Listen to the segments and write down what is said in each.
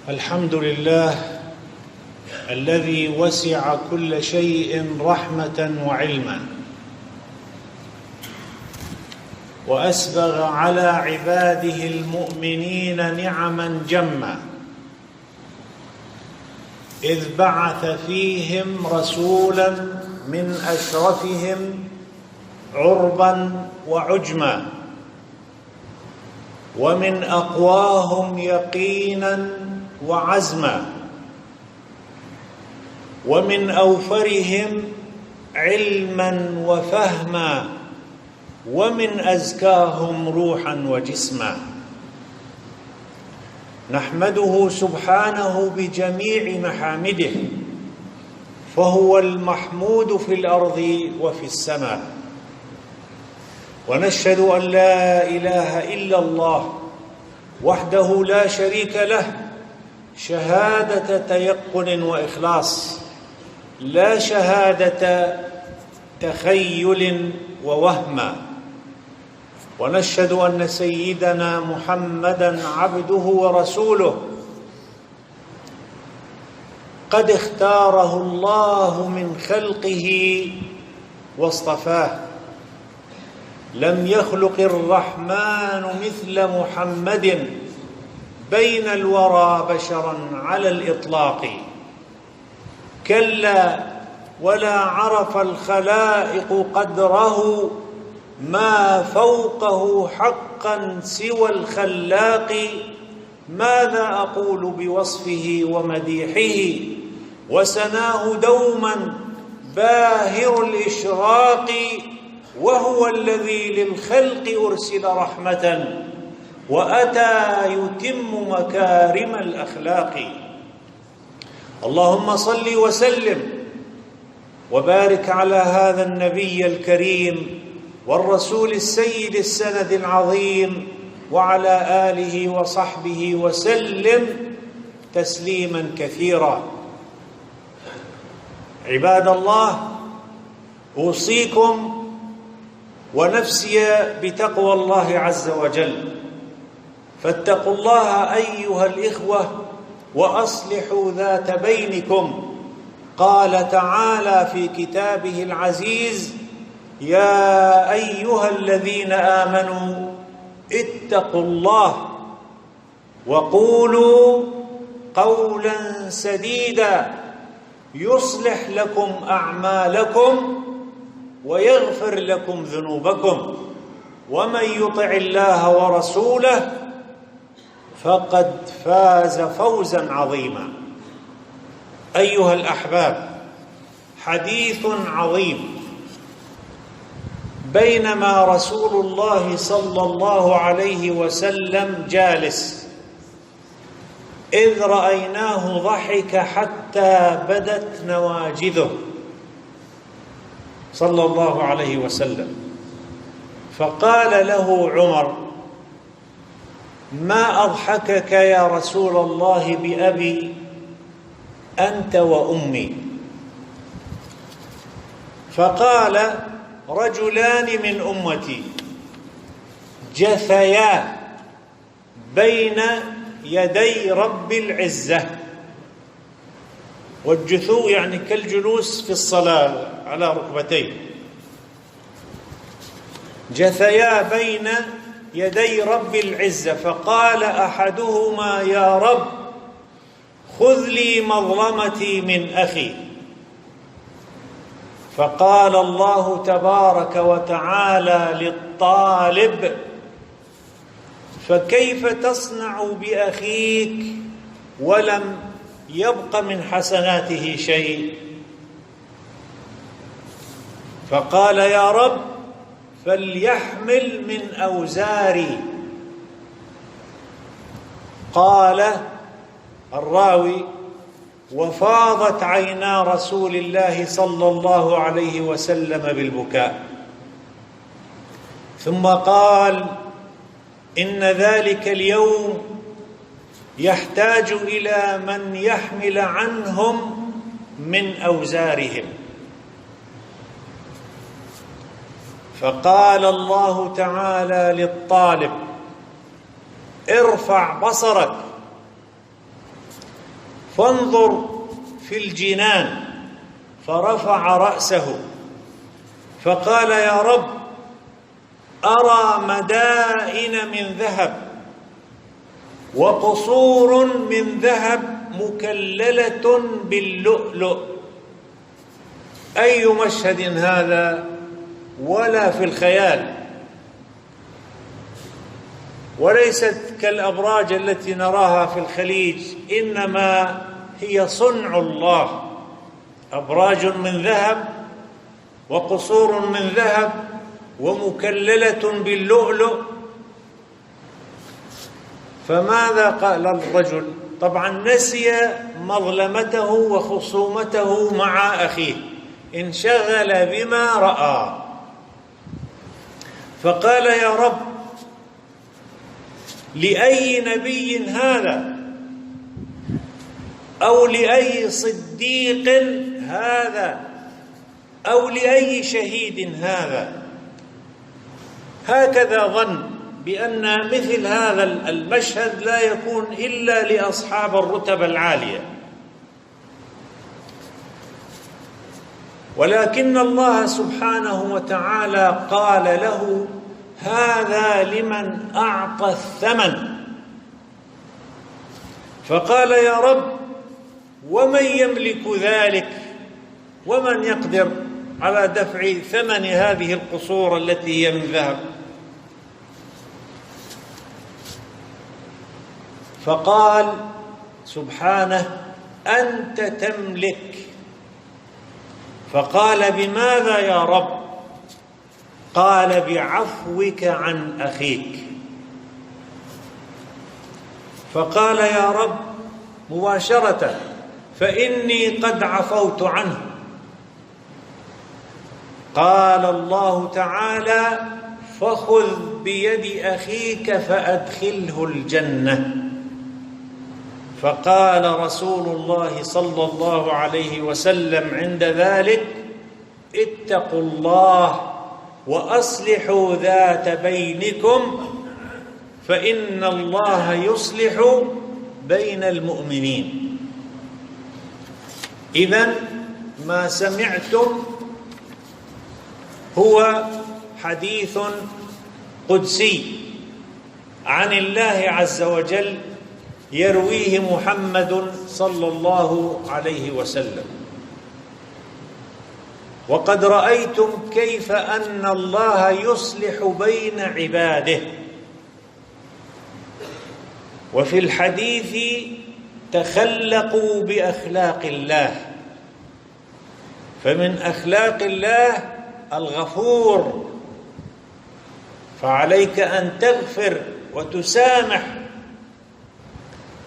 الحمد لله الذي وسع كل شيء رحمة وعلما، وأسبغ على عباده المؤمنين نعما جما، إذ بعث فيهم رسولا من أشرفهم عربا وعجما، ومن أقواهم يقينا وعزما، ومن أوفرهم علما وفهما، ومن أزكاهم روحا وجسما. نحمده سبحانه بجميع محامده، فهو المحمود في الأرض وفي السماء، ونشهد أن لا إله إلا الله وحده لا شريك له شهادة تيقن وإخلاص، لا شهادة تخيل ووهما. ونشهد أن سيدنا محمدًا عبده ورسوله قد اختاره الله من خلقه واصطفاه. لم يخلق الرحمن مثل محمد بين الورى بشرا على الإطلاق، كلا ولا عرف الخلائق قدره، ما فوقه حقا سوى الخلاق. ماذا أقول بوصفه ومديحه، وسناه دوما باهر الإشراق، وهو الذي للخلق أرسل رحمة، وأتى يتم مكارم الأخلاق. اللهم صل وسلم وبارك على هذا النبي الكريم والرسول السيد السند العظيم، وعلى آله وصحبه وسلم تسليما كثيرا. عباد الله، أوصيكم ونفسي بتقوى الله عز وجل، فاتقوا الله أيها الإخوة وأصلحوا ذات بينكم. قال تعالى في كتابه العزيز: يا أيها الذين آمنوا اتقوا الله وقولوا قولا سديدا يصلح لكم أعمالكم ويغفر لكم ذنوبكم، ومن يطع الله ورسوله فقد فاز فوزا عظيما. أيها الأحباب، حديث عظيم. بينما رسول الله صلى الله عليه وسلم جالس، إذ رأيناه ضحك حتى بدت نواجذه صلى الله عليه وسلم، فقال له عمر: ما أضحكك يا رسول الله بأبي أنت وأمي؟ فقال: رجلان من أمتي جثيا بين يدي رب العزة. والجثو يعني كالجلوس في الصلاة على ركبتيه. جثيا بين يدي رب العزة، فقال أحدهما: يا رب خذ لي مظلمتي من أخي. فقال الله تبارك وتعالى للطالب: فكيف تصنع بأخيك ولم يبق من حسناته شيء؟ فقال: يا رب فليحمل من أوزاري. قال الراوي: وفاضت عينا رسول الله صلى الله عليه وسلم بالبكاء، ثم قال: إن ذلك اليوم يحتاج إلى من يحمل عنهم من أوزارهم. فقال الله تعالى للطالب: ارفع بصرك فانظر في الجنان. فرفع رأسه فقال: يا رب، أرى مدائن من ذهب وقصور من ذهب مكللة باللؤلؤ. أي مشهد هذا ولا في الخيال، وليست كالأبراج التي نراها في الخليج، إنما هي صنع الله، أبراج من ذهب وقصور من ذهب ومكللة باللؤلؤ. فماذا قال الرجل؟ طبعا نسي مظلمته وخصومته مع أخيه، انشغل بما رأى، فقال: يا رب، لأي نبي هذا؟ أو لأي صديق هذا؟ أو لأي شهيد هذا؟ هكذا ظن بأن مثل هذا المشهد لا يكون إلا لأصحاب الرتب العالية، ولكن الله سبحانه وتعالى قال له: هذا لمن أعطى الثمن. فقال: يا رب، ومن يملك ذلك؟ ومن يقدر على دفع ثمن هذه القصور التي هي من ذهب؟ فقال سبحانه: أنت تملك. فقال: بماذا يا رب؟ قال: بعفوك عن أخيك. فقال: يا رب، مباشرة: فإني قد عفوت عنه. قال الله تعالى: فخذ بيد أخيك فأدخله الجنة. فقال رسول الله صلى الله عليه وسلم عند ذلك: اتقوا الله وأصلحوا ذات بينكم، فإن الله يصلح بين المؤمنين. إذن ما سمعتم هو حديث قدسي عن الله عز وجل يرويه محمد صلى الله عليه وسلم، وقد رأيتم كيف أن الله يصلح بين عباده. وفي الحديث: تخلقوا بأخلاق الله، فمن أخلاق الله الغفور، فعليك أن تغفر وتسامح.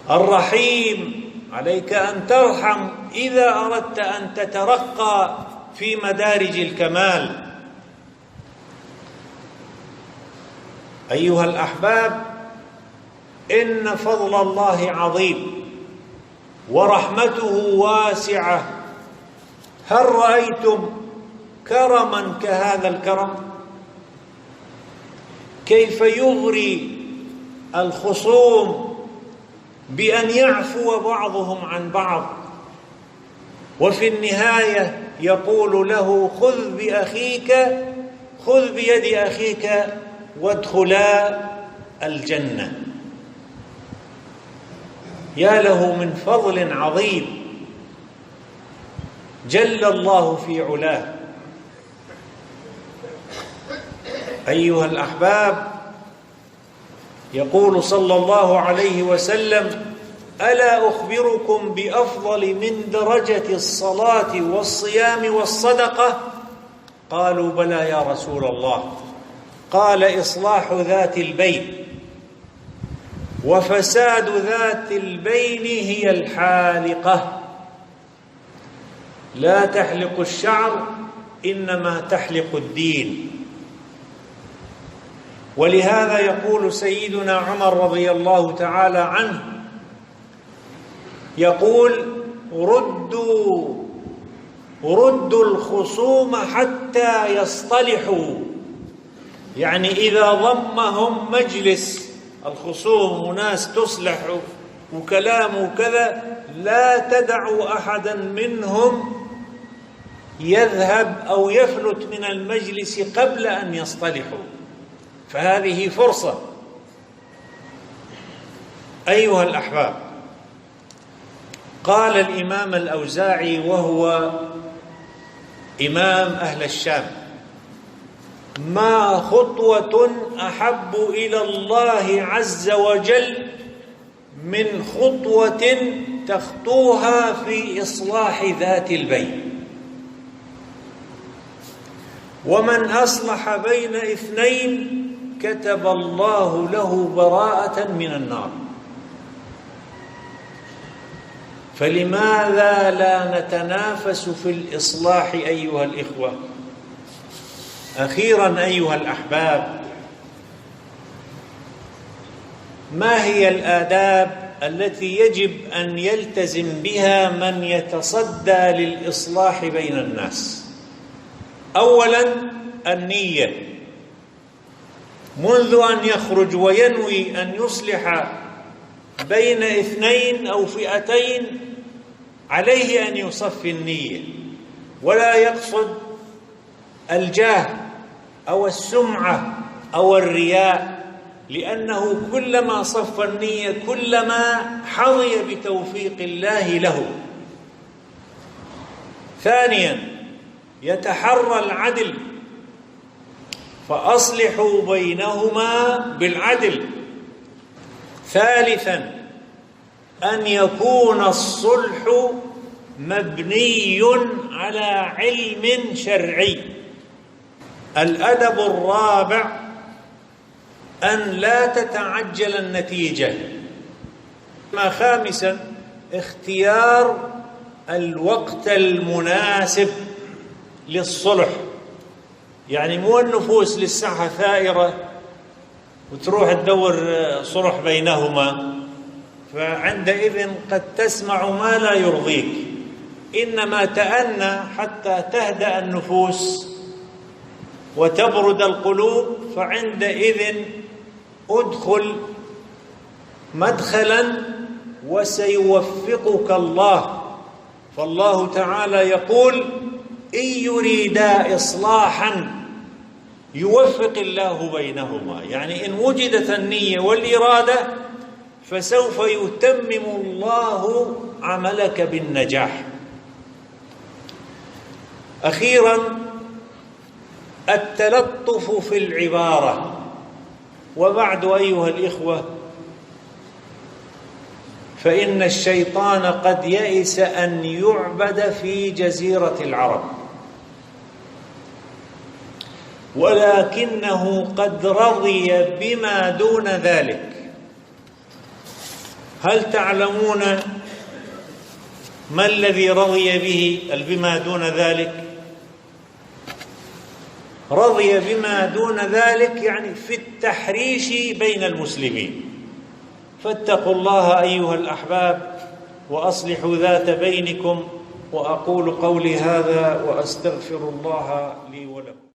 الرحيم، عليك أن ترحم إذا أردت أن تترقى في مدارج الكمال. أيها الأحباب، إن فضل الله عظيم ورحمته واسعة. هل رأيتم كرما كهذا الكرم؟ كيف يغري الخصوم بأن يعفو بعضهم عن بعض، وفي النهاية يقول له: خذ بيد أخيك وادخلا الجنة. يا له من فضل عظيم جل الله في علاه. أيها الأحباب، يقول صلى الله عليه وسلم: ألا أخبركم بأفضل من درجة الصلاة والصيام والصدقة؟ قالوا: بلى يا رسول الله. قال: إصلاح ذات البين، وفساد ذات البين هي الحالقة. لا تحلق الشعر، إنما تحلق الدين. ولهذا يقول سيدنا عمر رضي الله تعالى عنه، يقول: ردوا الخصوم حتى يصطلحوا. يعني إذا ضمهم مجلس الخصوم وناس تصلح وكلامه كذا، لا تدعوا أحدا منهم يذهب أو يفلت من المجلس قبل أن يصطلحوا، فهذه فرصة. أيها الأحباب، قال الإمام الأوزاعي وهو إمام أهل الشام: ما خطوة أحب إلى الله عز وجل من خطوة تخطوها في إصلاح ذات البين، ومن أصلح بين اثنين كتب الله له براءة من النار. فلماذا لا نتنافس في الإصلاح أيها الإخوة؟ أخيراً أيها الأحباب، ما هي الآداب التي يجب أن يلتزم بها من يتصدى للإصلاح بين الناس؟ أولاً النية، منذ أن يخرج وينوي أن يصلح بين اثنين أو فئتين عليه أن يصفي النية، ولا يقصد الجاه أو السمعة أو الرياء، لأنه كلما صف النية كلما حظي بتوفيق الله له. ثانياً يتحرى العدل، فأصلحوا بينهما بالعدل. ثالثاً أن يكون الصلح مبني على علم شرعي. الأدب الرابع أن لا تتعجل النتيجة. خامساً اختيار الوقت المناسب للصلح، يعني مو النفوس للساعة ثائرة وتروح تدور صلح بينهما، فعندئذ قد تسمع ما لا يرضيك، إنما تأنى حتى تهدأ النفوس وتبرد القلوب، فعندئذ ادخل مدخلا وسيوفقك الله. فالله تعالى يقول: إن يريدا إصلاحا يوفق الله بينهما، يعني إن وجدت النية والإرادة فسوف يتمم الله عملك بالنجاح. أخيراً التلطف في العبارة. وبعد أيها الإخوة، فإن الشيطان قد يئس أن يعبد في جزيرة العرب، ولكنه قد رضي بما دون ذلك. هل تعلمون ما الذي رضي به بما دون ذلك؟ رضي بما دون ذلك يعني في التحريش بين المسلمين. فاتقوا الله أيها الأحباب وأصلحوا ذات بينكم. وأقول قولي هذا وأستغفر الله لي ولكم.